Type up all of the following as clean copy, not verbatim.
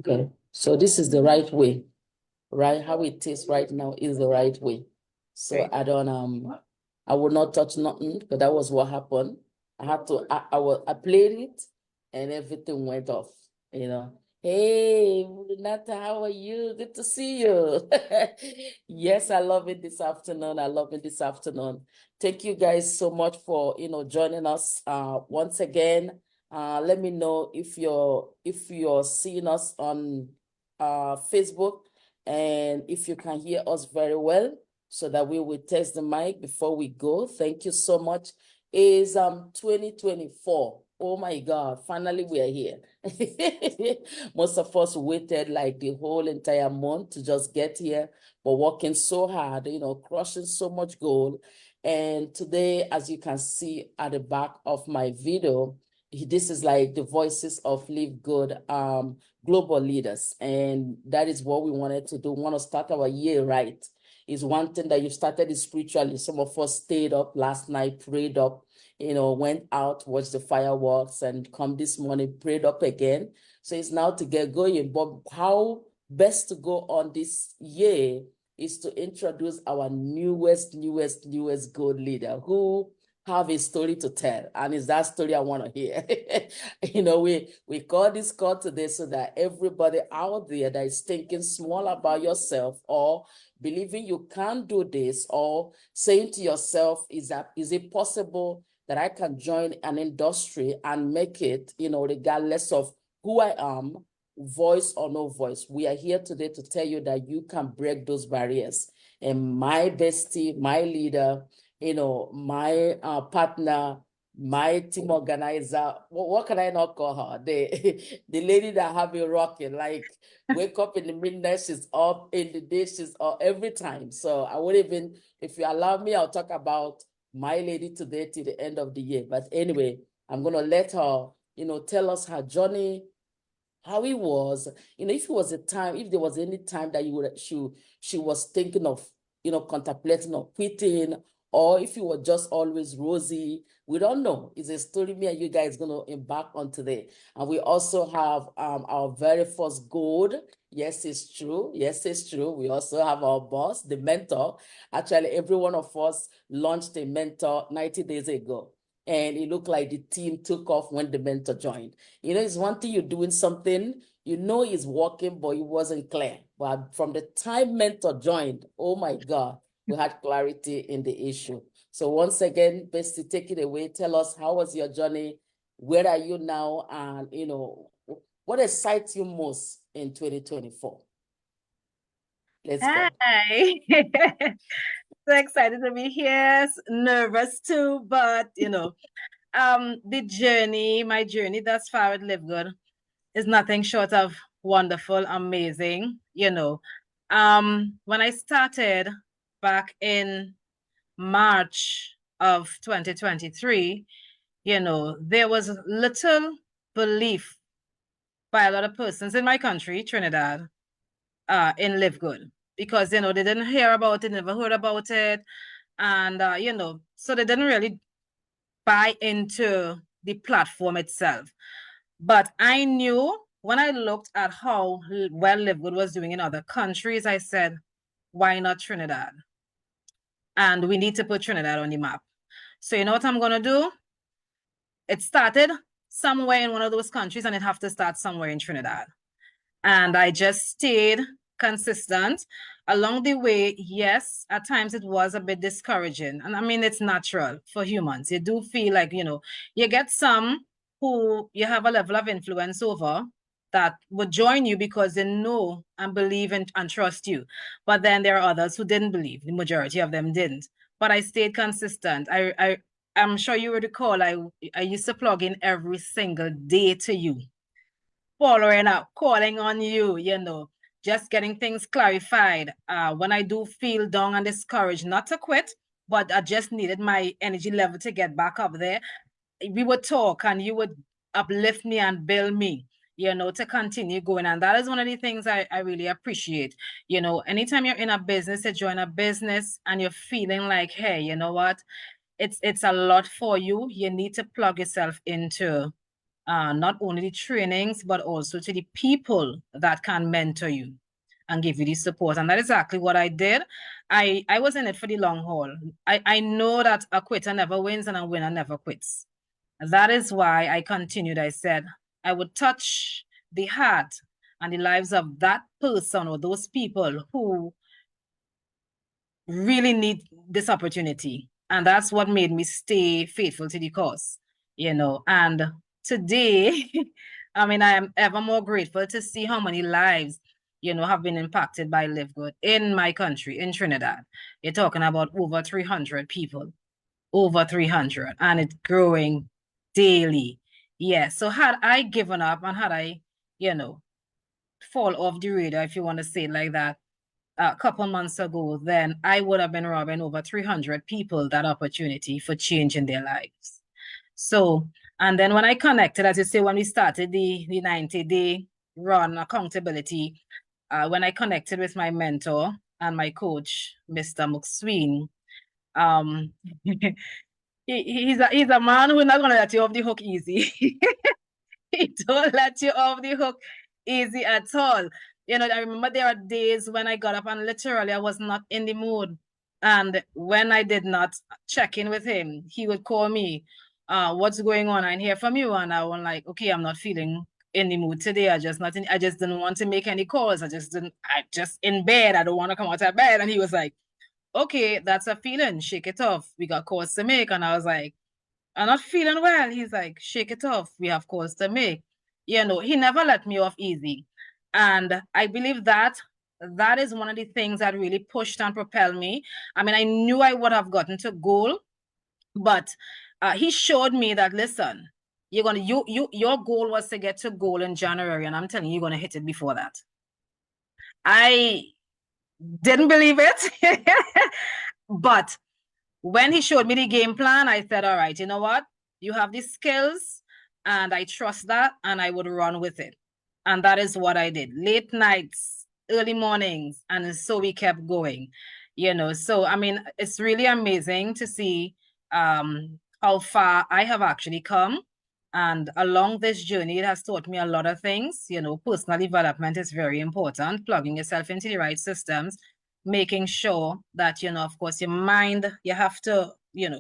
Okay, so this is the right way, right? How it is right now is the right way. So Okay. I will not touch nothing, because that was what happened. I had to, I played it and everything went off, you know. Hey, Renata, how are you? Good to see you. Yes, I love it this afternoon. I love it this afternoon. Thank you guys so much for, joining us once again. Let me know if you're seeing us on Facebook, and if you can hear us very well, so that we will test the mic before we go. Thank you so much. Is 2024. Oh my God, finally we are here. Most of us waited like the whole entire month to just get here, but working so hard, crushing so much goal. And today, as you can see at the back of my video, this is like the voices of LiveGood global leaders. And that is what we wanted to do. We want to start our year right. Is one thing that you started is spiritually. Some of us stayed up last night, prayed up, went out, watched the fireworks, and come this morning, prayed up again. So it's now to get going. But how best to go on this year is to introduce our newest gold leader who have a story to tell, and it's that story I want to hear. We call this call today so that everybody out there that is thinking small about yourself, or believing you can't do this, or saying to yourself, is it possible that I can join an industry and make it, regardless of who I am, voice or no voice. We are here today to tell you that you can break those barriers. And my bestie, my leader, my partner, my team organizer, what can I not call her? The lady that have me rocking, like wake up in the midnight, she's up, in the day she's up, every time. So I would even, if you allow me, I'll talk about my lady today till the end of the year. But anyway, I'm gonna let her, tell us her journey, how it was, if there was any time that she was thinking of, contemplating or quitting, or if it was just always rosy. We don't know. It's a story me and you guys gonna embark on today. And we also have our very first gold. Yes, it's true. Yes, it's true. We also have our boss, the mentor. Actually, every one of us launched a mentor 90 days ago. And it looked like the team took off when the mentor joined. It's one thing you're doing something, it's working, but it wasn't clear. But from the time mentor joined, oh my God, we had clarity in the issue. So once again, Bestie, take it away. Tell us, how was your journey? Where are you now? And, what excites you most in 2024? Let's go. Hi. So excited to be here. Nervous too, but my journey thus far at LiveGood is nothing short of wonderful, amazing. When I started back in March of 2023, there was little belief by a lot of persons in my country, Trinidad, in LiveGood, because they didn't hear about it, never heard about it, and so they didn't really buy into the platform itself. But I knew when I looked at how well LiveGood was doing in other countries, I said, why not Trinidad? And we need to put Trinidad on the map. So you know what I'm gonna do? It started somewhere in one of those countries, and it have to start somewhere in Trinidad. And I just stayed consistent along the way. Yes, at times it was a bit discouraging. And I mean, it's natural for humans. You do feel like, you get some who you have a level of influence over that would join you because they know and believe and trust you. But then there are others who didn't believe. The majority of them didn't. But I stayed consistent. I'm sure you would recall, I used to plug in every single day to you, following up, calling on you, just getting things clarified. When I do feel down and discouraged, not to quit, but I just needed my energy level to get back up there. We would talk and you would uplift me and build me, to continue going. And that is one of the things I really appreciate. Anytime you're in a business, you join a business and you're feeling like, hey, you know what? It's a lot for you. You need to plug yourself into not only the trainings, but also to the people that can mentor you and give you the support. And that is exactly what I did. I was in it for the long haul. I know that a quitter never wins and a winner never quits. That is why I continued. I said I would touch the heart and the lives of that person or those people who really need this opportunity. And that's what made me stay faithful to the cause, And today, I mean, I am ever more grateful to see how many lives, have been impacted by LiveGood in my country, in Trinidad. You're talking about over 300 people, over 300, and it's growing daily. Yeah. So had I given up and had I, fall off the radar, if you want to say it like that, a couple months ago, then I would have been robbing over 300 people that opportunity for changing their lives. So, and then when I connected, as you say, when we started the 90-day run accountability, when I connected with my mentor and my coach, Mr. McSween, he's a man who's not going to let you off the hook easy. He don't let you off the hook easy at all. I remember there are days when I got up and literally I was not in the mood. And when I did not check in with him, he would call me, what's going on? I hear from you. And I was like, okay, I'm not feeling in the mood today. I just didn't want to make any calls. I just in bed. I don't want to come out of bed. And he was like, okay, that's a feeling. Shake it off. We got calls to make. And I was like, I'm not feeling well. He's like, shake it off. We have calls to make. He never let me off easy. And I believe that is one of the things that really pushed and propelled me. I mean, I knew I would have gotten to goal, but he showed me that, listen, your goal was to get to goal in January, and I'm telling you, you're going to hit it before that. I didn't believe it, but when he showed me the game plan, I said, all right, you know what? You have the skills and I trust that and I would run with it. And that is what I did. Late nights, early mornings. And so we kept going, So, I mean, it's really amazing to see how far I have actually come. And along this journey, it has taught me a lot of things. Personal development is very important, plugging yourself into the right systems, making sure that, of course, your mind, you have to,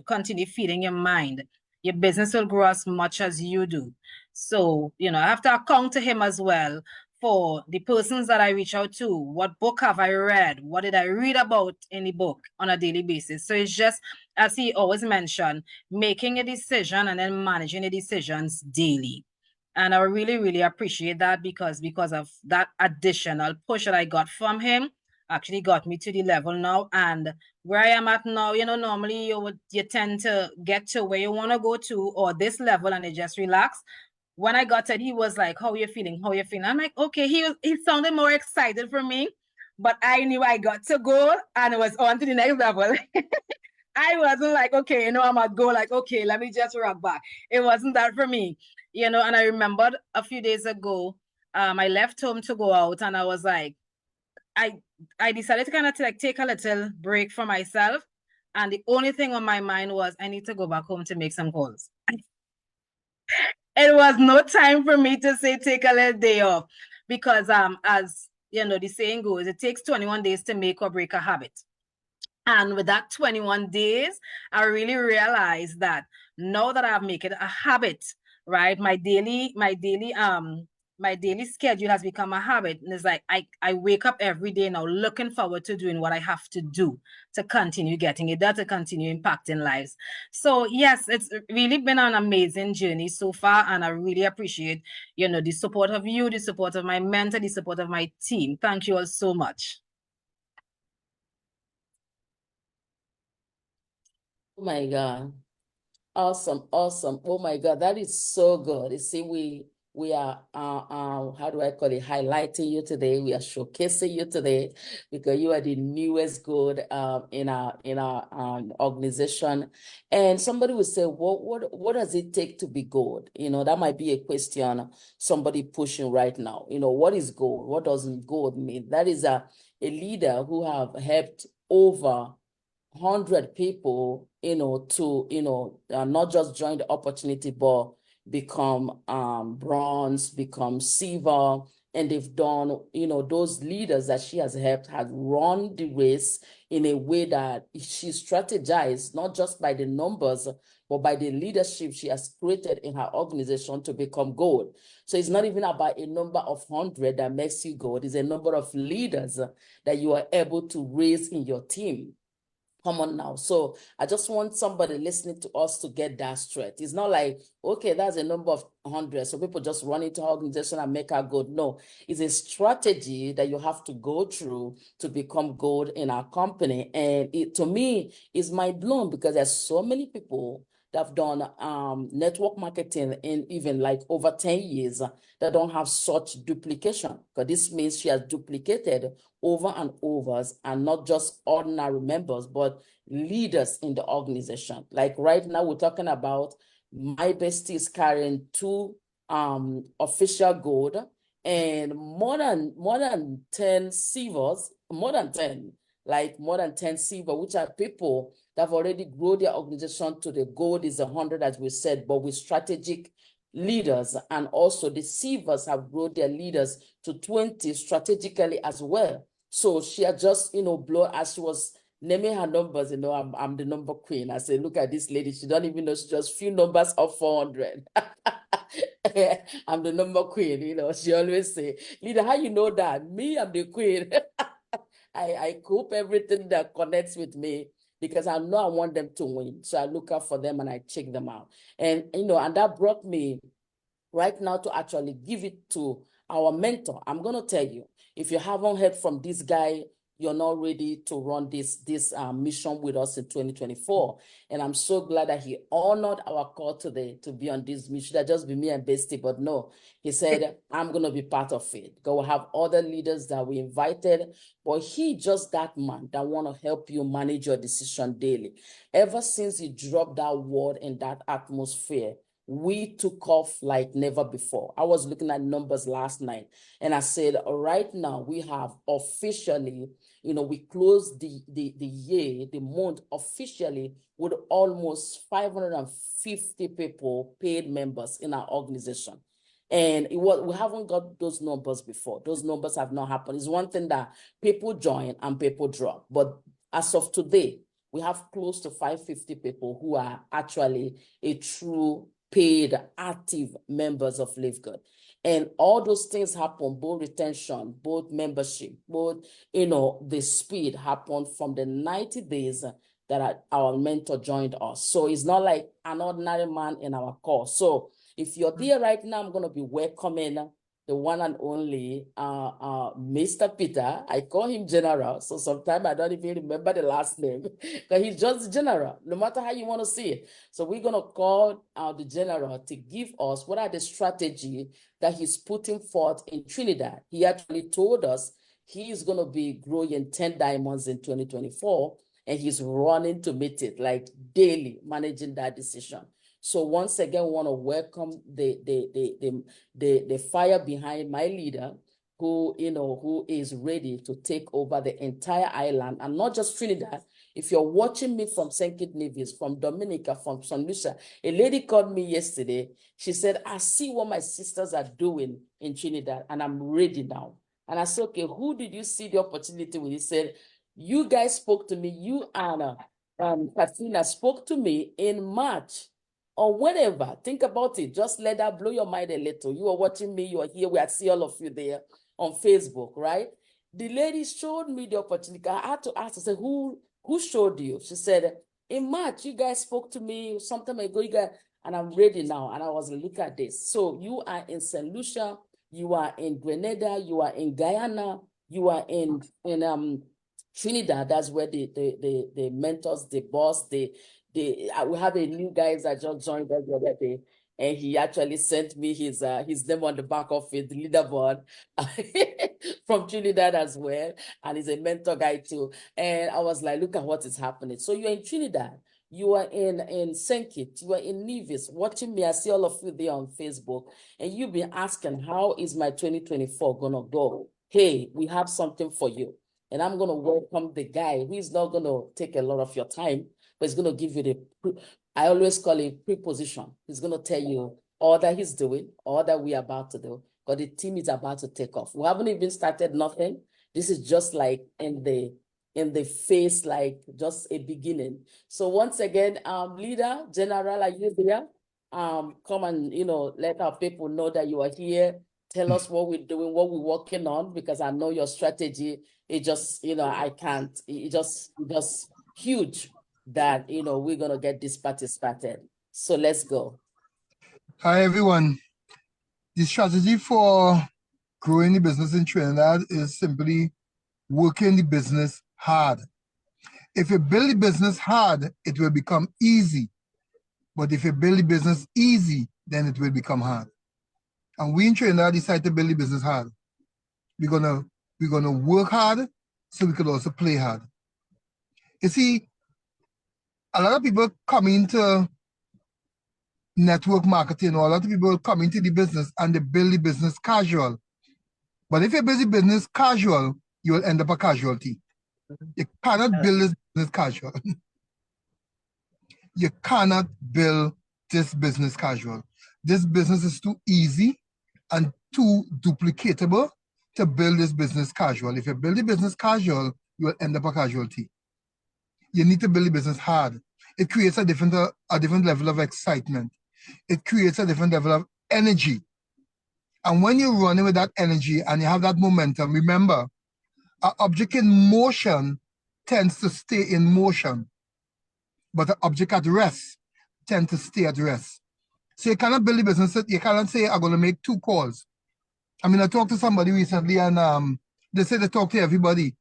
continue feeding your mind. Your business will grow as much as you do. So, I have to account to him as well for the persons that I reach out to. What book have I read? What did I read about in the book on a daily basis? So it's just, as he always mentioned, making a decision and then managing the decisions daily. And I really, really appreciate that because of that additional push that I got from him, actually got me to the level now. And where I am at now, normally you tend to get to where you want to go to or this level and you just relax. When I got it, he was like, how are you feeling? How are you feeling? I'm like, okay, he sounded more excited for me, but I knew I got to go and it was on to the next level. I wasn't like, okay, I'm at go, like, okay, let me just rock back. It wasn't that for me, and I remembered a few days ago, I left home to go out and I was like, I decided to kind of take a little break for myself. And the only thing on my mind was I need to go back home to make some calls. It was no time for me to say take a little day off because as the saying goes, it takes 21 days to make or break a habit. And with that 21 days, I really realized that now that I've made it a habit, right? My daily schedule has become a habit. And it's like I wake up every day now looking forward to doing what I have to do to continue getting it done, to continue impacting lives. So yes, it's really been an amazing journey so far. And I really appreciate, the support of you, the support of my mentor, the support of my team. Thank you all so much. Oh my God. Awesome, awesome. Oh my God, that is so good. You see, we are how do I call it, highlighting you today. We are showcasing you today because you are the newest good in our organization. And somebody will say, what does it take to be good? That might be a question somebody pushing right now. What is gold? What does gold mean? That is a leader who have helped over 100 people, to, not just join the opportunity, but, become bronze, become silver, and they've done, those leaders that she has helped had run the race in a way that she strategized, not just by the numbers, but by the leadership she has created in her organization to become gold. So it's not even about a number of 100 that makes you gold. It's a number of leaders that you are able to raise in your team. Come on now. So I just want somebody listening to us to get that straight. It's not like, okay, that's a number of 100. So people just run into organization and make her good. No, it's a strategy that you have to go through to become good in our company. And it, to me, is mind blown because there's so many people that have done network marketing in even like over 10 years that don't have such duplication. Because this means she has duplicated over and over, and not just ordinary members, but leaders in the organization. Like right now, we're talking about my bestie is carrying 2 official gold and more than 10 silvers, more than 10 silver, which are people that have already grown their organization to the gold is 100, as we said, but with strategic leaders, and also the silvers have grown their leaders to 20 strategically as well. So she had just, blown as she was naming her numbers, I'm the number queen. I said, look at this lady. She don't even know, she just few numbers of 400. I'm the number queen, she always say, leader, how you know that? Me, I'm the queen. I cope everything that connects with me because I know I want them to win. So I look out for them and I check them out. And, and that brought me right now to actually give it to our mentor. I'm going to tell you, if you haven't heard from this guy, you're not ready to run this mission with us in 2024. And I'm so glad that he honored our call today to be on this mission. That just be me and Bestie, but no, he said, I'm going to be part of it. Because we'll have other leaders that we invited, but he just that man that want to help you manage your decision daily. Ever since he dropped that word in that atmosphere, we took off like never before. I was looking at numbers last night and I said, right now we have officially, we closed the year, the month officially with almost 550 people, paid members in our organization. And we haven't got those numbers before. Those numbers have not happened. It's one thing that people join and people drop. But as of today, we have close to 550 people who are actually a true paid active members of LiveGood. And all those things happen, both retention, both membership, both, the speed happened from the 90 days that our mentor joined us. So it's not like an ordinary man in our course. So if you're there right now, I'm going to be welcoming the one and only Mr. Peter. I call him General, so sometimes I don't even remember the last name because he's just General, no matter how you want to see it. So we're going to call the General to give us what are the strategy that he's putting forth in Trinidad. He actually told us he is going to be growing 10 diamonds in 2024, and he's running to meet it, like daily, managing that decision. So once again, we want to welcome the fire behind my leader, who is ready to take over the entire island, and not just Trinidad. If you're watching me from St. Kitts Nevis, from Dominica, from St. Lucia, a lady called me yesterday. She said, I see what my sisters are doing in Trinidad, and I'm ready now. And I said, okay, who did you see the opportunity with? He said, you guys spoke to me, you, Anna, Katrina spoke to me in March or whenever. Think about it. Just let that blow your mind a little. You are watching me, you are here, I see all of you there on Facebook, right? The lady showed me the opportunity. I had to ask, I said, who showed you? She said, in March, you guys spoke to me some time ago, you guys, and I'm ready now. And I was like, look at this. So you are in St. Lucia, you are in Grenada, you are in Guyana, you are in Trinidad. That's where the mentors, the boss, we have a new guy that just joined us the other day, and he actually sent me his name on the back of it, the leaderboard from Trinidad as well, and he's a mentor guy too. And I was like, look at what is happening. So you're in Trinidad, you are in St. Kitts, you are in Nevis, watching me. I see all of you there on Facebook, and you've been asking, how is my 2024 gonna go? Hey, we have something for you. And I'm going to welcome the guy who is not going to take a lot of your time, but he's going to give you I always call it preposition. He's going to tell you all that he's doing, all that we're about to do, because the team is about to take off. We haven't even started nothing. This is just like in the phase, like just a beginning. So once again, leader, general, are you there? Come and, let our people know that you are here. Tell us what we're doing, what we're working on, because I know your strategy. It just, I can't, it just huge that, we're going to get this party started. So let's go. Hi, everyone. The strategy for growing the business in Trinidad is simply working the business hard. If you build the business hard, it will become easy. But if you build the business easy, then it will become hard. And we in Trinidad decided to build the business hard. We're gonna work hard so we could also play hard. You see, a lot of people come into network marketing, or a lot of people come into the business and they build the business casual. But if you build the business casual, you will end up a casualty. You cannot build this business casual. You cannot build this business casual. This business is too easy and too duplicatable to build this business casual. If you build the business casual, you will end up a casualty. You need to build the business hard. It creates a different level of excitement. It creates a different level of energy. And when you're running with that energy and you have that momentum, remember, an object in motion tends to stay in motion, but an object at rest tends to stay at rest. So you cannot build a business, you cannot say, I'm going to make 2 calls. I mean, I talked to somebody recently and they said they talk to everybody.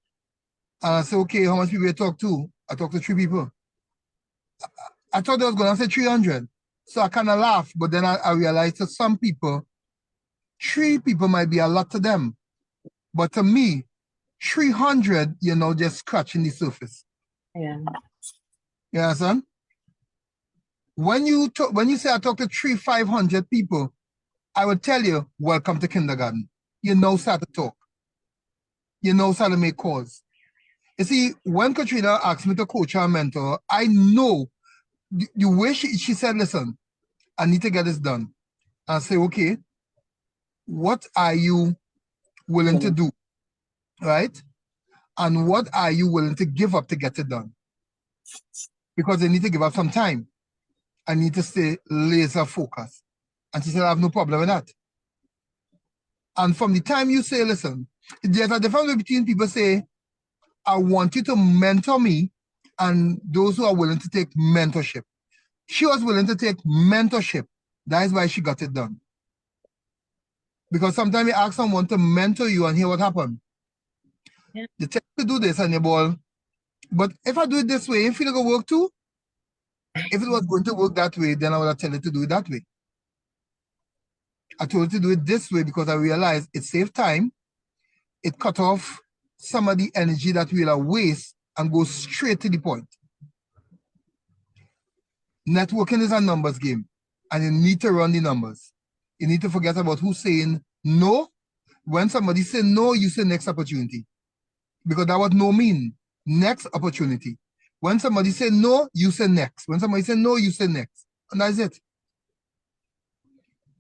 And I said, okay, how much people you talk to? I talked to 3 people. I thought I was going to say 300. So I kind of laughed, but then I realized that some people, 3 people might be a lot to them. But to me, 300, just scratching the surface. Yeah. You understand? When you say I talk to 500 people, I would tell you, welcome to kindergarten. You know how to talk. You know how to make calls. You see, when Katrina asked me to coach her mentor, I know the way she said, listen, I need to get this done. I say, okay, what are you willing to do? Right? And what are you willing to give up to get it done? Because they need to give up some time. I need to stay laser focused. And she said, I have no problem with that. And from the time you say, listen, there's a difference between people say, I want you to mentor me, and those who are willing to take mentorship. She was willing to take mentorship. That is why she got it done. Because sometimes you ask someone to mentor you and hear what happened. Yeah. You tell to do this and you ball. But if I do it this way, you feel it will work too? If it was going to work that way, then I would have told you to do it that way. I told you to do it this way because I realized it saved time. It cut off some of the energy that we'll waste and go straight to the point. Networking is a numbers game, and you need to run the numbers. You need to forget about who's saying no. When somebody says no, you say next opportunity. Because that what no mean. Next opportunity. When somebody say no, you say next. When somebody say no, you say next. And that's it.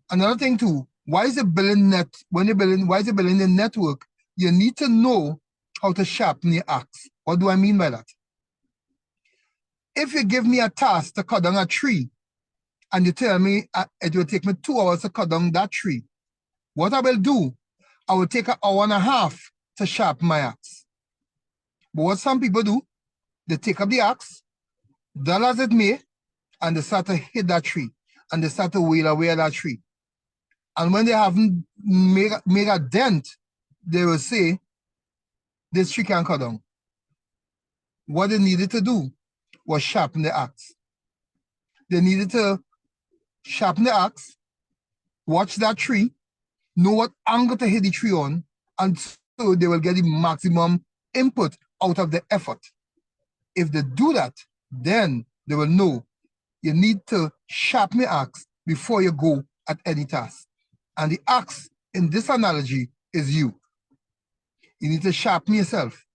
Another thing too, why is it building the network? You need to know how to sharpen your axe. What do I mean by that? If you give me a task to cut down a tree, and you tell me it will take me 2 hours to cut down that tree, what I will do, I will take 1.5 hours to sharpen my axe. But what some people do, they take up the axe, dull as it may, and they start to hit that tree, and they start to wheel away at that tree. And when they haven't made a dent, they will say, this tree can't cut down. What they needed to do was sharpen the axe. They needed to sharpen the axe, watch that tree, know what angle to hit the tree on, and so they will get the maximum input out of the effort. If they do that, then they will know you need to sharpen the axe before you go at any task. And the axe in this analogy is you. You need to sharpen yourself.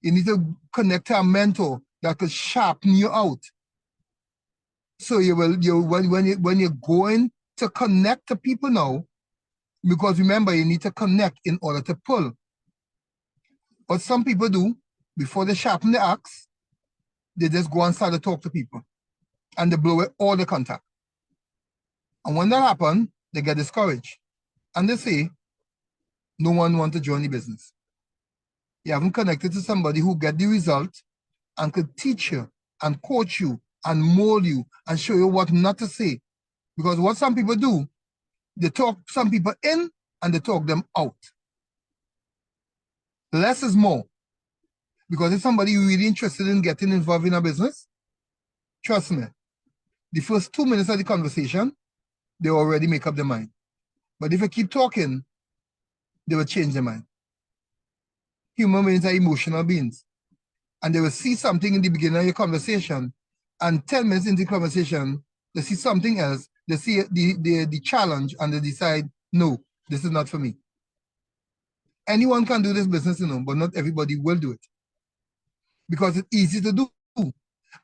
You need to connect to a mentor that could sharpen you out. So when you're going to connect to people now, because remember, you need to connect in order to pull. What some people do, before they sharpen the axe, they just go and start to talk to people, and they blow away all the contact. And when that happens, they get discouraged, and they say, no one wants to join the business. You haven't connected to somebody who get the result and could teach you and coach you and mold you and show you what not to say. Because what some people do, they talk some people in and they talk them out. Less is more. Because if somebody really interested in getting involved in a business, trust me, the first 2 minutes of the conversation, they already make up their mind. But if you keep talking, they will change their mind. Human beings are emotional beings. And they will see something in the beginning of your conversation, and 10 minutes into the conversation, they see something else, they see the challenge, and they decide, no, this is not for me. Anyone can do this business, you know, but not everybody will do it. Because it's easy to do.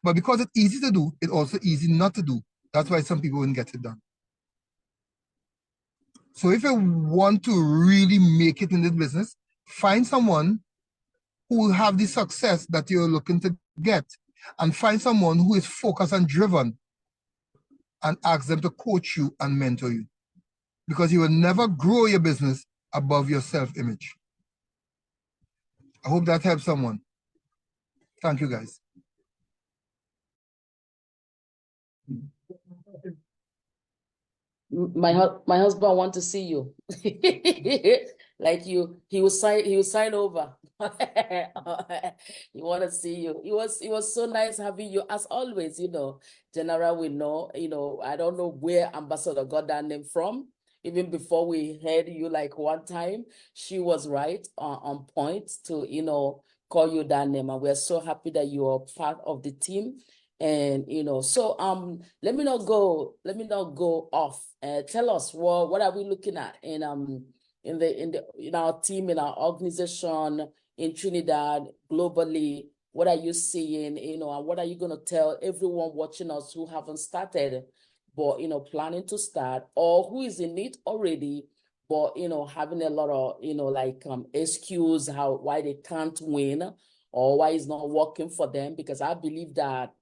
But because it's easy to do, it's also easy not to do. That's why some people won't get it done. So if you want to really make it in this business, find someone who will have the success that you're looking to get, and find someone who is focused and driven, and ask them to coach you and mentor you, because you will never grow your business above your self-image. I hope that helps someone. Thank you, guys. My husband want to see you. Like he will sign over. He want to see you. It was so nice having you, as always. You know, General, we know. You know, I don't know where Ambassador got that name from. Even before we heard you, like one time, she was right on point to, you know, call you that name, and we're so happy that you are part of the team. And you know, so let me not go off. Tell us what are we looking at in our team, in our organization, in Trinidad, globally. What are you seeing, you know, and what are you going to tell everyone watching us who haven't started, but, you know, planning to start, or who is in it already, but, you know, having a lot of, you know, like excuse why they can't win, or why it's not working for them? Because I believe that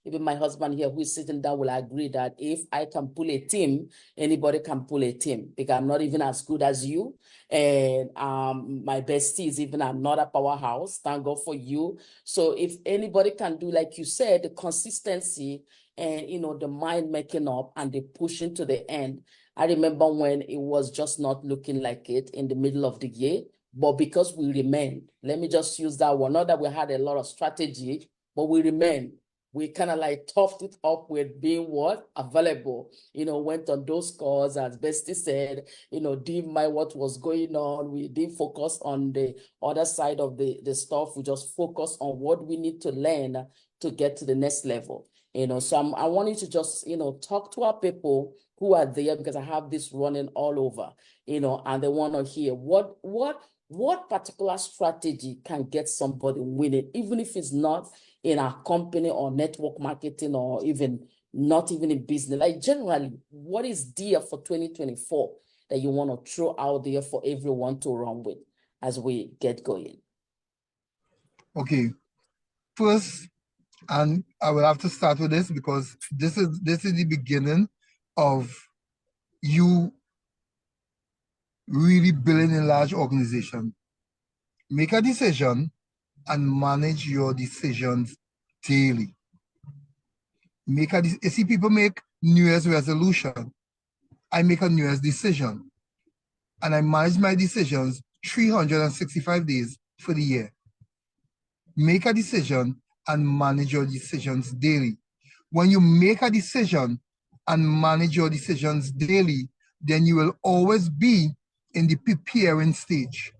even my husband here, who is sitting down, will agree that if I can pull a team, anybody can pull a team, because I'm not even as good as you. And my bestie is even another powerhouse. Thank God for you. So if anybody can do, like you said, the consistency and, you know, the mind making up and the pushing to the end. I remember when it was just not looking like it in the middle of the year, but because we remained, let me just use that one. Not that we had a lot of strategy, but we remained. We kind of like toughed it up with being what? Available. You know, went on those calls, as Bestie said, you know, didn't mind what was going on. We didn't focus on the other side of the stuff. We just focus on what we need to learn to get to the next level. You know, so I want you to just, you know, talk to our people who are there, because I have this running all over, you know, and they want to hear what particular strategy can get somebody winning, even if it's not in our company or network marketing, or even not even in business. Like generally, what is there for 2024 that you want to throw out there for everyone to run with as we get going? Okay, first, and I will have to start with this, because this is the beginning of you really building a large organization. Make a decision and manage your decisions daily. You see, people make New Year's resolution. I make a New Year's decision, and I manage my decisions 365 days for the year. Make a decision and manage your decisions daily. When you make a decision and manage your decisions daily, then you will always be in the preparing stage.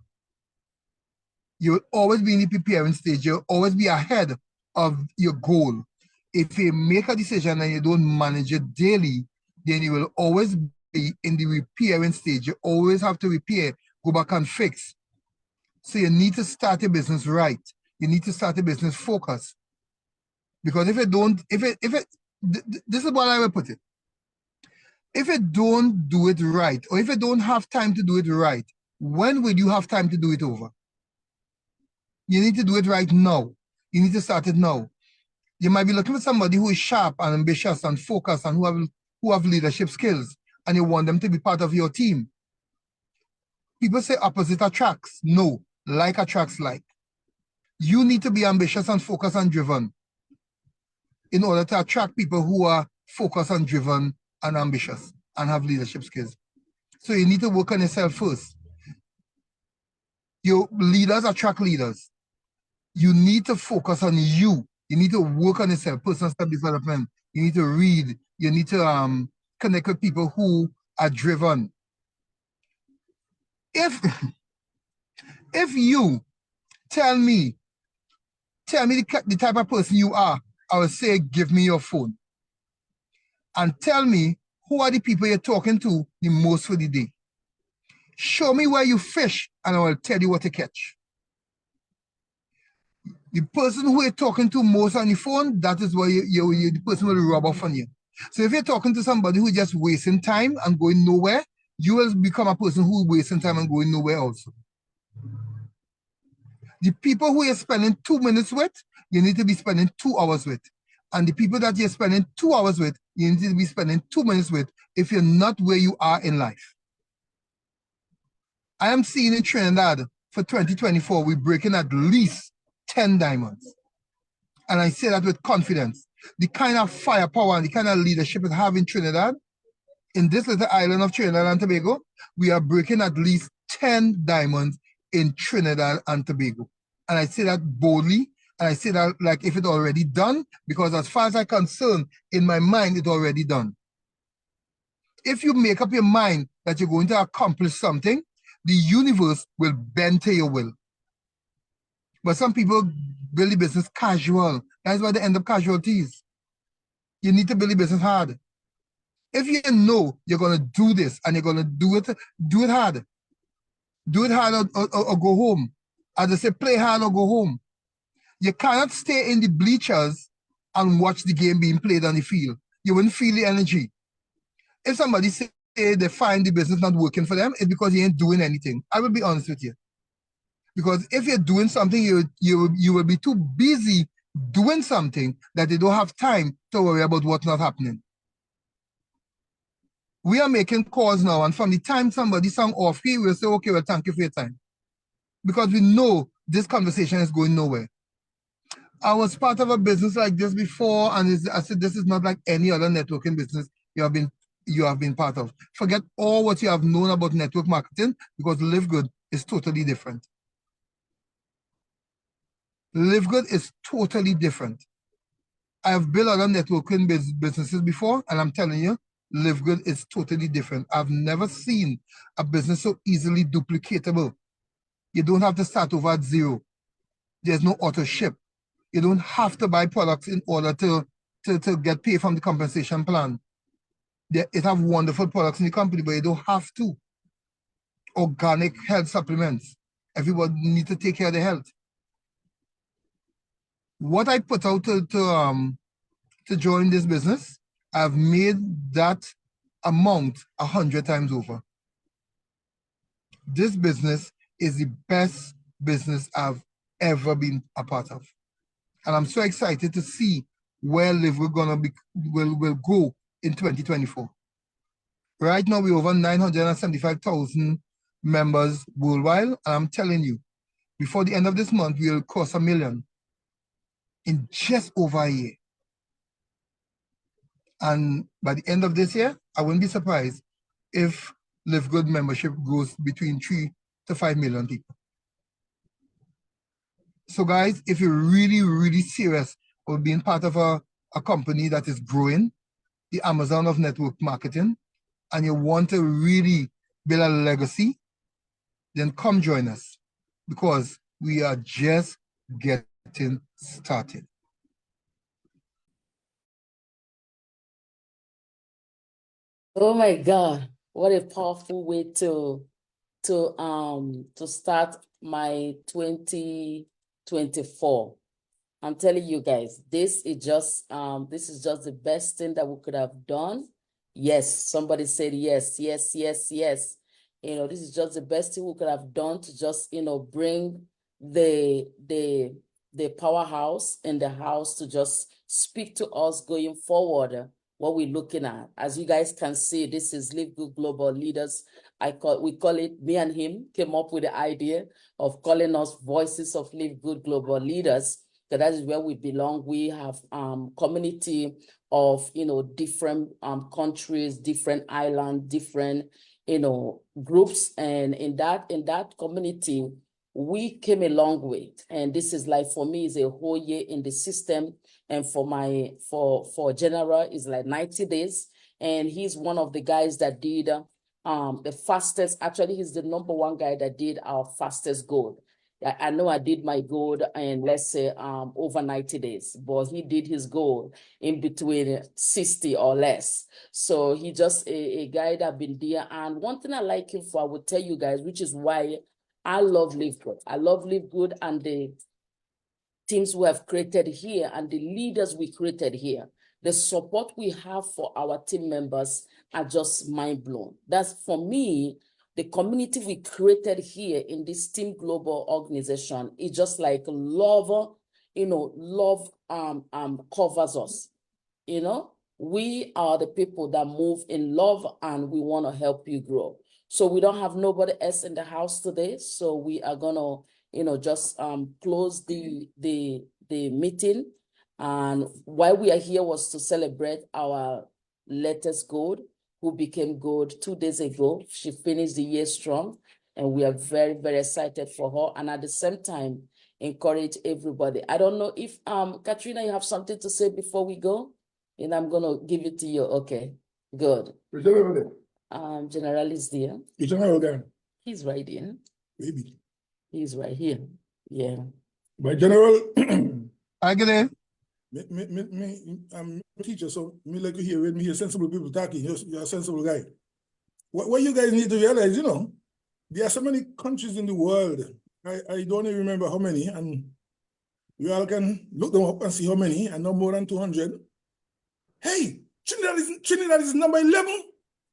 You will always be in the preparing stage. You'll always be ahead of your goal. If you make a decision and you don't manage it daily, then you will always be in the repairing stage. You always have to repair, go back and fix. So you need to start your business right. You need to start a business focused. Because if you don't, this is what I will put it. If you don't do it right, or if you don't have time to do it right, when will you have time to do it over? You need to do it right now. You need to start it now. You might be looking for somebody who is sharp and ambitious and focused and who have leadership skills, and you want them to be part of your team. People say opposite attracts. No, like attracts like. You need to be ambitious and focused and driven in order to attract people who are focused and driven and ambitious and have leadership skills. So you need to work on yourself first. Your leaders attract leaders. You need to focus on you. You need to work on yourself, personal self-development. You need to read. You need to connect with people who are driven. If you tell me the type of person you are, I will say, give me your phone. And tell me who are the people you're talking to the most for the day. Show me where you fish, and I will tell you what to catch. The person who you're talking to most on the phone, that is where the person will rub off on you. So if you're talking to somebody who's just wasting time and going nowhere, you will become a person who is wasting time and going nowhere also. The people who you're spending 2 minutes with, you need to be spending 2 hours with. And the people that you're spending 2 hours with, you need to be spending 2 minutes with if you're not where you are in life. I am seeing in Trinidad for 2024, we're breaking at least 10 diamonds. And I say that with confidence. The kind of firepower and the kind of leadership we have in Trinidad, in this little island of Trinidad and Tobago, we are breaking at least 10 diamonds in Trinidad and Tobago. And I say that boldly, and I say that like if it's already done, because as far as I'm concerned, in my mind, it's already done. If you make up your mind that you're going to accomplish something, the universe will bend to your will. But some people build the business casual. That's why they end up casualties. You need to build the business hard. If you know you're going to do this and you're going to do it hard. Do it hard or go home. As I say, play hard or go home. You cannot stay in the bleachers and watch the game being played on the field. You wouldn't feel the energy. If somebody say they find the business not working for them, it's because you ain't doing anything. I will be honest with you. Because if you're doing something, you will be too busy doing something that you don't have time to worry about what's not happening. We are making calls now, and from the time somebody sang off here, we'll say, okay, well, thank you for your time. Because we know this conversation is going nowhere. I was part of a business like this before, and I said, this is not like any other networking business you have been part of. Forget all what you have known about network marketing, because LiveGood is totally different. LiveGood is totally different. I have built other networking businesses before, and I'm telling you, LiveGood is totally different. I've never seen a business so easily duplicatable. You don't have to start over at zero. There's no auto ship. You don't have to buy products in order to get paid from the compensation plan. It have wonderful products in the company, but you don't have to. Organic health supplements. Everybody needs to take care of their health. What I put out to join this business, I've made that amount 100 times over. This business is the best business I've ever been a part of. And I'm so excited to see where LiveGood will go in 2024. Right now, we're over 975,000 members worldwide. And I'm telling you, before the end of this month, we'll cross 1 million in just over a year. And by the end of this year, I wouldn't be surprised if LiveGood membership grows between 3 to 5 million people. So guys, if you're really, really serious about being part of a company that is growing, the Amazon of network marketing, and you want to really build a legacy, then come join us, because we are just getting started. Oh my God, what a powerful way to start my 2024. I'm telling you guys, this is just the best thing that we could have done. Yes, somebody said yes, yes, yes, yes. You know, this is just the best thing we could have done to just, you know, bring the powerhouse in the house to just speak to us going forward, what we're looking at. As you guys can see, this is LiveGood Global Leaders. We call it, me and him came up with the idea of calling us Voices of LiveGood Global Leaders, because that is where we belong. We have community of, you know, different countries, different islands, different, you know, groups. And in that community, we came a long way. And this is like, for me, is a whole year in the system. And for General, is like 90 days. And he's one of the guys that did the fastest. Actually, he's the #1 guy that did our fastest goal. I know I did my goal in, let's say, over 90 days, but he did his goal in between 60 or less. So he just a guy that been there. And one thing I like him for, I will tell you guys, which is why I love LiveGood. I love LiveGood and the teams we have created here and the leaders we created here. The support we have for our team members are just mind blown. That's, for me, the community we created here in this Team Global organization is just like love, you know, love covers us. You know, we are the people that move in love and we want to help you grow. So we don't have nobody else in the house today. So we are gonna, you know, just close the meeting. And why we are here was to celebrate our latest gold, who became gold 2 days ago. She finished the year strong, and we are very, very excited for her. And at the same time, encourage everybody. I don't know if Katrina, you have something to say before we go? And I'm gonna give it to you. Okay, good. General is there. General there. He's right here. Maybe. He's right here. Yeah. My General. I get it. I'm a teacher, so me like to hear when me hear sensible people talking. You're a sensible guy. What you guys need to realize, you know, there are so many countries in the world. I don't even remember how many, and you all can look them up and see how many, and no more than 200. Hey, Trinidad is number 11,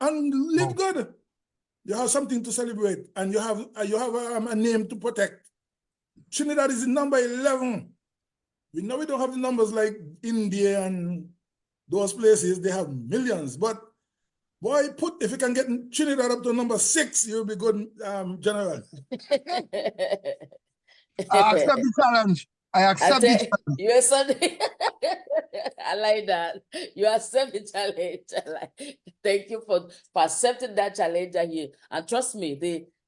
and LiveGood. You have something to celebrate, and you have a name to protect. Trinidad is number 11. We know we don't have the numbers like India and those places. They have millions, but boy, if you can get Trinidad up to number 6, you'll be good, General. I accept the challenge. I accept the challenge. You accept I like that. You accept the challenge. Thank you for accepting that challenge here. And trust me,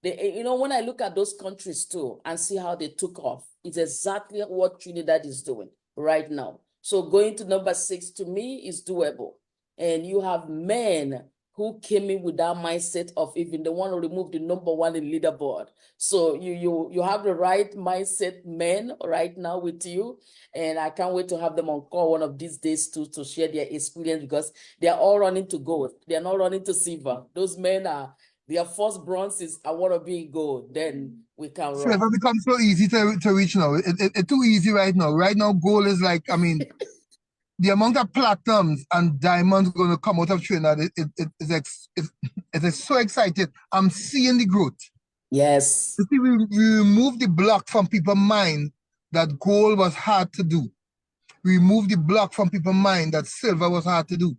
you know, when I look at those countries too and see how they took off, it's exactly what Trinidad is doing right now. So going to number 6 to me is doable. And you have men who came in with that mindset of even they want to remove the #1 in leaderboard. So you have the right mindset men right now with you. And I can't wait to have them on call one of these days to share their experience, because they are all running to gold. They are not running to silver. Those men are, their first bronze is, I want to be in gold. Then we can run. Silver becomes so easy to reach now. It's too easy right now. Right now, gold is like, I mean, the amount of platinums and diamonds going to come out of Trinidad, it's so excited. I'm seeing the growth. Yes. You see, we remove the block from people's mind that gold was hard to do. We remove the block from people's mind that silver was hard to do.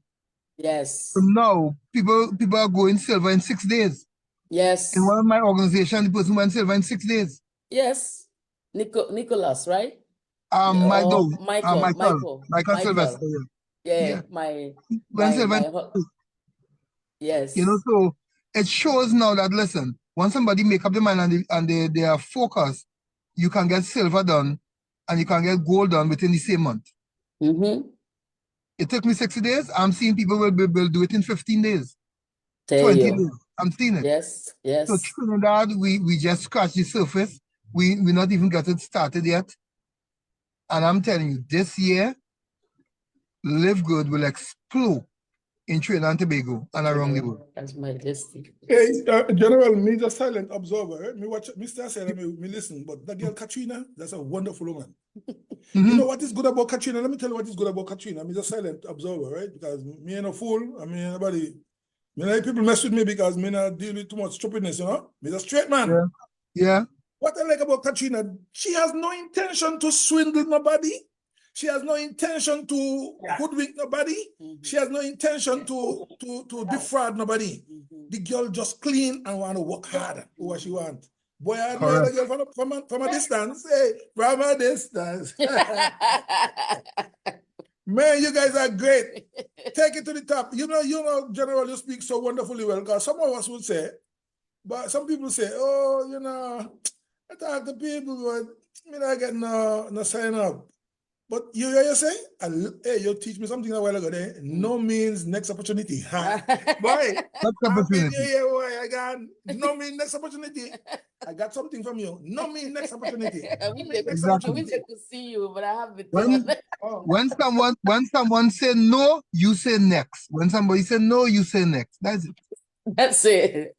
Yes. So now people are going silver in 6 days. Yes. In one of my organizations, the person went silver in 6 days. Yes. Nicholas, right? Michael Michael. Sylvester. Yeah. Yes. You know, so it shows now that, listen, once somebody make up their mind and they are focused, you can get silver done and you can get gold done within the same month. Mm-hmm. It took me 60 days. I'm seeing people will do it in 15 days, 20 days. I'm seeing it. Yes, yes. So Trinidad, we just scratched the surface. We not even got it started yet. And I'm telling you, this year, LiveGood will explode in Trinidad and Tobago and around the world. That's my destiny. Hey, General, me the silent observer. Me watch Mr. Said me listen, but that girl Katrina, that's a wonderful woman. You know what is good about Katrina? Let me tell you what is good about Katrina. I'm a silent observer, right? Because me ain't a fool. I mean, nobody You know, people mess with me because me not deal with too much stupidness, you know? Me a straight man. Yeah. Yeah. What I like about Katrina, she has no intention to swindle nobody. She has no intention to hoodwink nobody. She has no intention to defraud nobody. The girl just clean and want to work hard for what she want. Boy, I admire the girl from a distance. Hey, from a distance. Man, you guys are great. Take it to the top. You know, General, you speak so wonderfully well. Because some of us would say, but some people say, oh, you know, I talk to people, but me not get no sign up. But you say, hey, you teach me something a while ago there. No means next opportunity. Boy, Next opportunity. Boy, I got no means next opportunity. I got something from you. No means next opportunity. I wish they Exactly. could see you, but I have it. When someone say no, you say next. When somebody say no, you say next. That's it. That's it.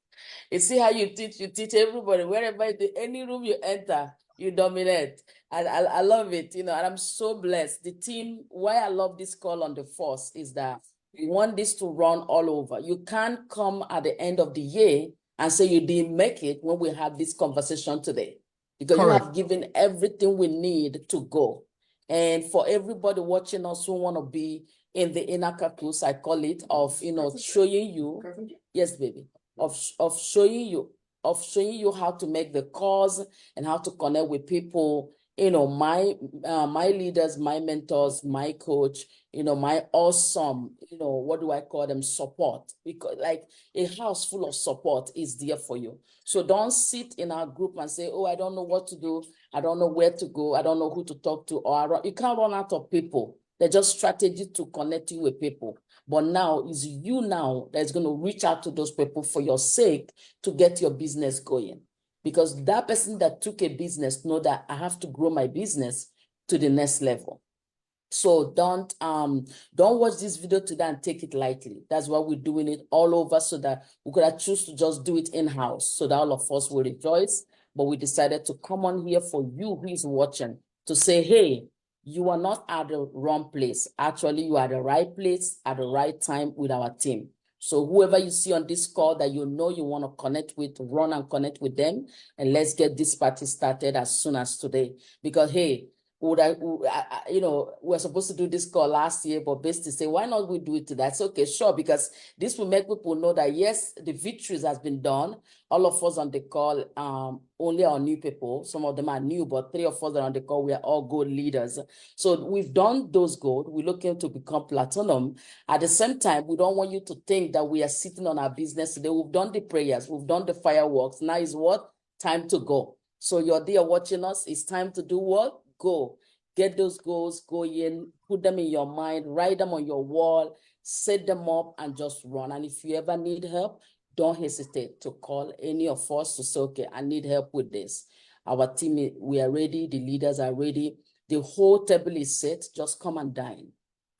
You see how you teach everybody, wherever, any room you enter, you dominate. And I love it, you know, and I'm so blessed. The team, why I love this call on the force is that we want this to run all over. You can't come at the end of the year and say you didn't make it when we had this conversation today, because Correct. you have given everything we need to go. And for everybody watching us who want to be in the inner caucus, I call it, of, you know, showing you, yes, baby, of showing you how to make the calls and how to connect with people. You know, my leaders, my mentors, my coach, you know, my awesome, you know, what do I call them, support, because like a house full of support is there for you. So don't sit in our group and say, oh, I don't know what to do, I don't know where to go, I don't know who to talk to, or you can't run out of people. They're just strategy to connect you with people. But now it's you now that's going to reach out to those people for your sake to get your business going. Because that person that took a business know that I have to grow my business to the next level. So don't watch this video today and take it lightly. That's why we're doing it all over, so that we could have choose to just do it in-house so that all of us will rejoice. But we decided to come on here for you who is watching to say, hey, you are not at the wrong place. Actually, you are at the right place at the right time with our team. So whoever you see on this call that you know you want to connect with, run and connect with them, and let's get this party started as soon as today. Because, hey, you know, we're supposed to do this call last year, but basically say, why not we do it today? That's okay, sure, because this will make people know that, yes, the victories has been done. All of us on the call, only our new people, some of them are new, but 3 of us are on the call, we are all gold leaders. So we've done those gold, we're looking to become platinum. At the same time, we don't want you to think that we are sitting on our business today. We've done the prayers, we've done the fireworks. Now is what? Time to go. So you're there watching us, it's time to do what? Go. Get those goals going, put them in your mind, write them on your wall, set them up, and just run. And if you ever need help, don't hesitate to call any of us to say, okay, I need help with this. Our team, we are ready. The leaders are ready. The whole table is set. Just come and dine.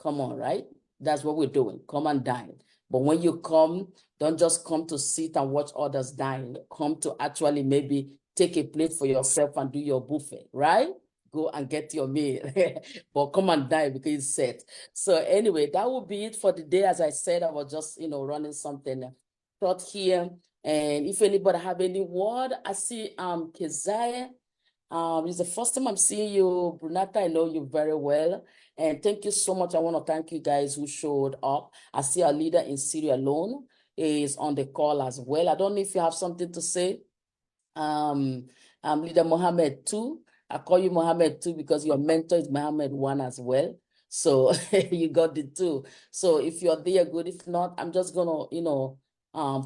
Come on, right? That's what we're doing. Come and dine. But when you come, don't just come to sit and watch others dine. Come to actually maybe take a plate for yourself and do your buffet, right? Go and get your meal, but come and dine because it's set. So anyway, that will be it for the day. As I said, I was just, you know, running something short here. And if anybody have any word, I see Keziah. It's the first time I'm seeing you, Brunata. I know you very well. And thank you so much. I want to thank you guys who showed up. I see our leader in Sierra Leone is on the call as well. I don't know if you have something to say. Leader Mohammed too. I call you Mohammed too because your mentor is Mohammed 1 as well. So you got the 2. So if you're there, good. If not, I'm just gonna, you know,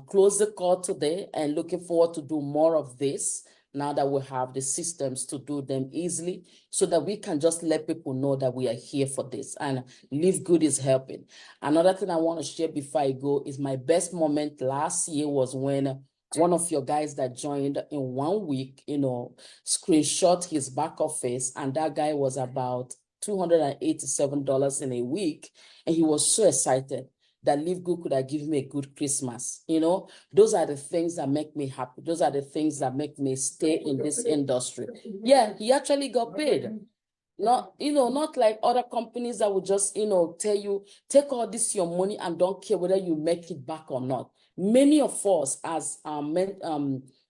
close the call today and looking forward to do more of this now that we have the systems to do them easily, so that we can just let people know that we are here for this, and LiveGood is helping. Another thing I want to share before I go is my best moment last year was when one of your guys that joined in 1 week, you know, screenshot his back office, and that guy was about $287 in a week. And he was so excited that LiveGood could have given me a good Christmas. You know, those are the things that make me happy. Those are the things that make me stay in this industry. Yeah, he actually got paid. Not, you know, not like other companies that would just, you know, tell you, take all this your money and don't care whether you make it back or not. Many of us, as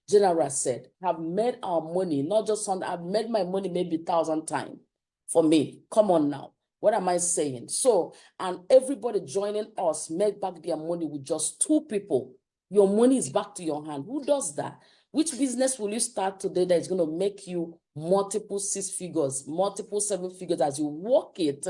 General said, have made our money, not just on, I've made my money maybe 1,000 times for me. Come on now. What am I saying? So, and everybody joining us make back their money with just 2 people. Your money is back to your hand. Who does that? Which business will you start today that is going to make you multiple 6 figures, multiple 7 figures as you work it,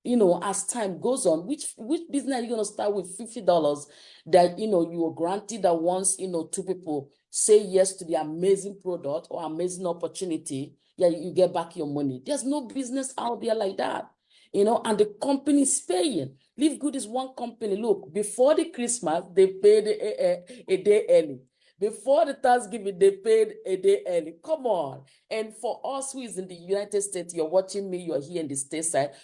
you know, as time goes on? Which business are you going to start with $50 that, you know, you are granted that once, you know, 2 people say yes to the amazing product or amazing opportunity, yeah, you get back your money. There's no business out there like that, you know, and the company is paying. LiveGood is one company. Look, before the Christmas, they paid a day early. Before the Thanksgiving, they paid a day early. Come on. And for us who is in the United States, you're watching me, you're here in the stateside,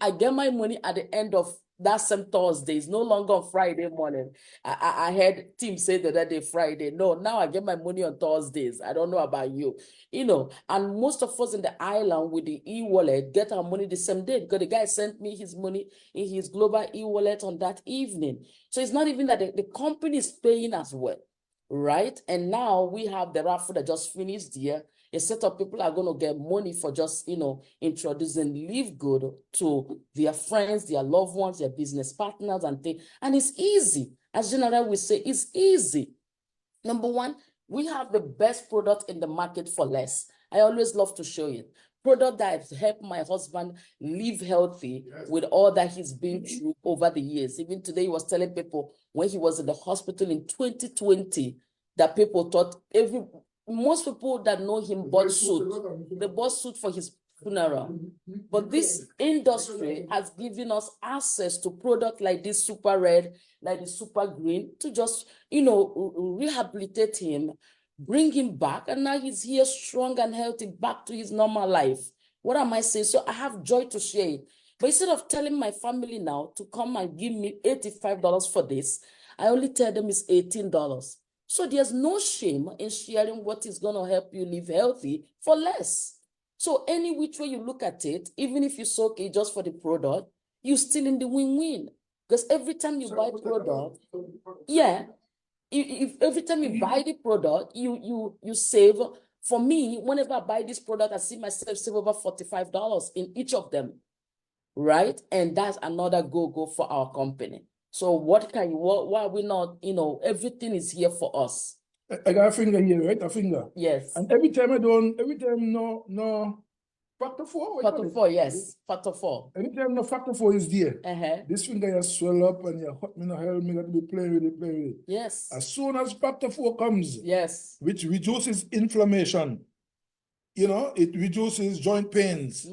I get my money at the end of that same Thursday. It's no longer on Friday morning. I heard Tim say the other day Friday. No, now I get my money on Thursdays. I don't know about you. You know, and most of us in the island with the e-wallet get our money the same day, because the guy sent me his money in his global e-wallet on that evening. So it's not even that the company is paying as well, right? And now we have the raffle that just finished here. A set of people are going to get money for just, you know, introducing LiveGood to their friends, their loved ones, their business partners and things. And it's easy. As General will say, it's easy. Number one, we have the best product in the market for less. I always love to show you. Product that has helped my husband live healthy with all that he's been through over the years. Even today, he was telling people when he was in the hospital in 2020, that people thought most people that know him bought suit. They bought suit for his funeral. But this industry has given us access to product like this super red, like the super green, to just, you know, rehabilitate him, bring him back, and now he's here strong and healthy, back to his normal life. What am I saying? So I have joy to share it. But instead of telling my family now to come and give me $85 for this, I only tell them it's $18. So there's no shame in sharing what is going to help you live healthy for less. So any which way you look at it, even if you soak it just for the product, you're still in the win-win. Because every time you buy product, yeah, if every time you buy the product, you save. For me, whenever I buy this product, I see myself save over $45 in each of them, right? And that's another go for our company. So why are we not, you know, everything is here for us. I got a finger here, right? A finger. Yes. And every time no factor 4. Factor 4, yes. Factor 4. Anytime no factor 4 is there, this finger has swell up and you hurt me, no help me, got to be playing with it. Yes. As soon as factor 4 comes, yes, which reduces inflammation, you know, it reduces joint pains.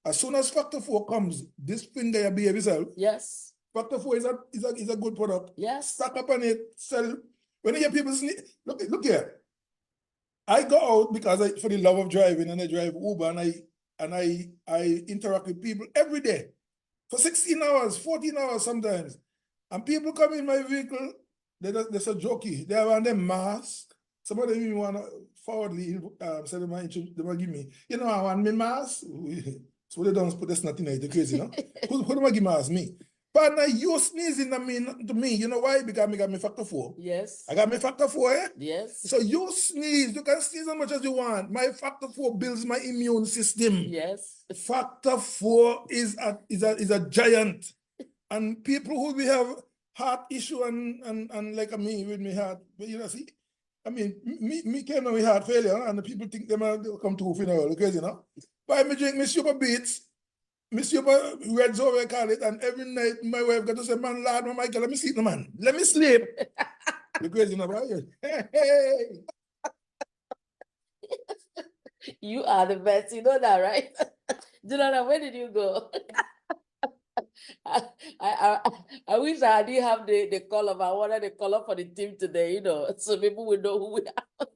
As soon as factor 4 comes, this finger you behave yourself. Yes. Factor 4 is a good product. Yes. Stack up on it, sell. When you hear people sneeze, look here. I go out because for the love of driving, and I drive Uber, and I interact with people every day for 16 hours, 14 hours sometimes. And people come in my vehicle, they're so jokey. They have on them mask. Some of them even want to forwardly say they might give me, you know, I want me mask. So they don't put this nothing in it, crazy, you know? Who do I give mask? Me. But now you sneezing to me, you know why? Because I got me factor 4. Yes. I got me factor 4, eh? Yes. So you sneeze, you can sneeze as much as you want. My factor 4 builds my immune system. Yes. Factor 4 is a giant. And people who we have heart issue and like me with me heart, but you know, see, I mean, me came with heart failure, and the people think they'll come to a funeral, because you know. But I drink me super beats. Monsieur Red Zone, I call it, and every night my wife got to say, man, Lord, Michael, let me sleep, man. Let me sleep. Because you know, hey. You are the best. You know that, right? Jonathan, where did you go? I wish I didn't have the color, but I wanted the color for the team today, you know, so people will know who we are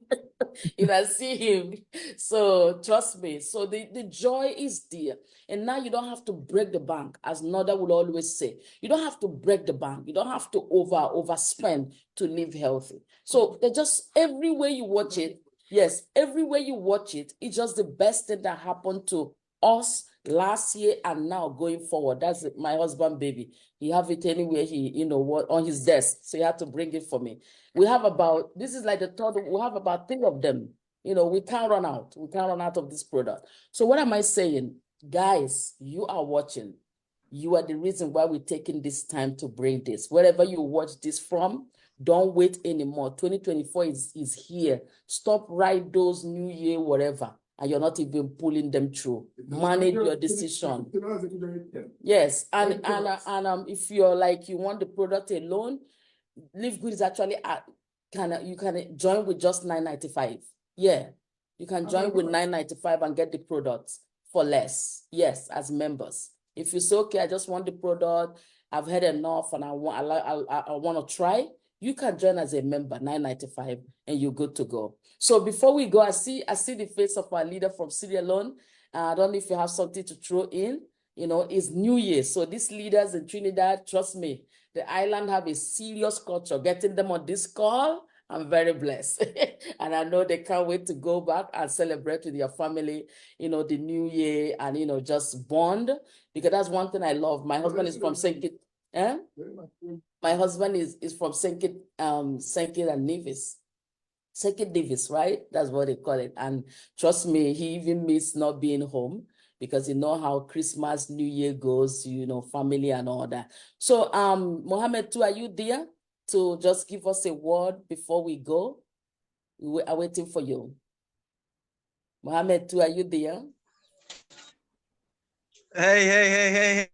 if I see him. So trust me. So the joy is there. And now you don't have to break the bank, as Noda would always say. You don't have to break the bank. You don't have to overspend to live healthy. So they're just everywhere you watch it. Yes, everywhere you watch it, it's just the best thing that happened to us last year and now going forward. That's my husband, baby. He have it anywhere he, you know, what on his desk. So he had to bring it for me. We have about, this is like the third, we have about 3 of them. You know, we can't run out. We can't run out of this product. So what am I saying? Guys, you are watching. You are the reason why we're taking this time to bring this. Wherever you watch this from, don't wait anymore. 2024 is here. Stop write those New Year, whatever, and you're not even pulling them through. Manage your decision. Yes, and if you're like you want the product alone, LiveGood is actually you can join with just $9.95. Yeah, you can join with $9.95 and get the products for less. Yes, as members. If you say, okay, I just want the product, I've had enough, and I want to try, you can join as a member, $9.95, and you're good to go. So before we go, I see the face of our leader from Sierra Leone. I don't know if you have something to throw in. You know, it's New Year, so these leaders in Trinidad, trust me, the island have a serious culture. Getting them on this call, I'm very blessed. And I know they can't wait to go back and celebrate with your family, you know, the New Year, and, you know, just bond. Because that's one thing I love. My husband is from St. Kitts. My husband is from St. Kitts and Nevis. St. Kitts Nevis, right? That's what they call it. And trust me, he even missed not being home, because you know how Christmas, New Year goes, you know, family and all that. So, Mohammed too, are you there to just give us a word before we go? We are waiting for you. Mohammed too, are you there? Hey.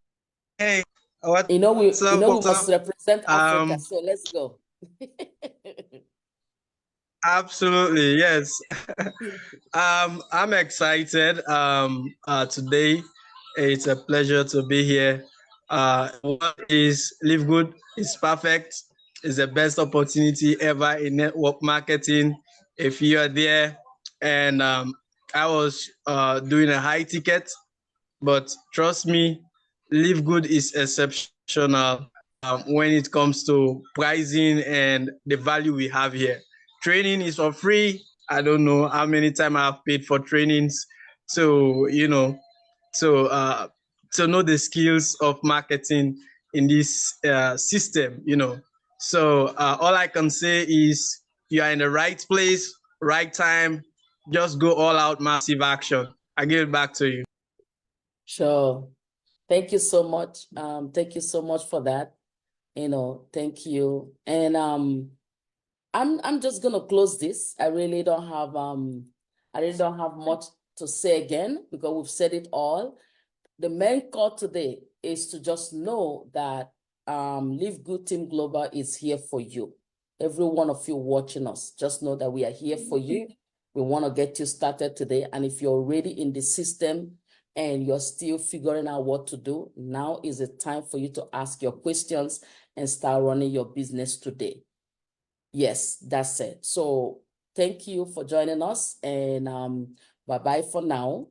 What? You know, we must represent Africa, so let's go. Absolutely, yes. I'm excited. Today, it's a pleasure to be here. What is LiveGood is perfect. It's the best opportunity ever in network marketing. If you are there, and I was doing a high ticket, but trust me, LiveGood is exceptional when it comes to pricing and the value we have here. Training is for free. I don't know how many times I've paid for trainings to, to know the skills of marketing in this system, So all I can say is you are in the right place, right time. Just go all out, massive action. I give it back to you. Sure. Thank you so much. Thank you so much for that. Thank you. And I'm just gonna close this. I really don't have much to say again, because we've said it all. The main call today is to just know that LiveGood Team Global is here for you. Every one of you watching us, just know that we are here for you. We want to get you started today. And if you're already in the system and you're still figuring out what to do, now is the time for you to ask your questions and start running your business today. Yes, that's it. So thank you for joining us, and bye-bye for now.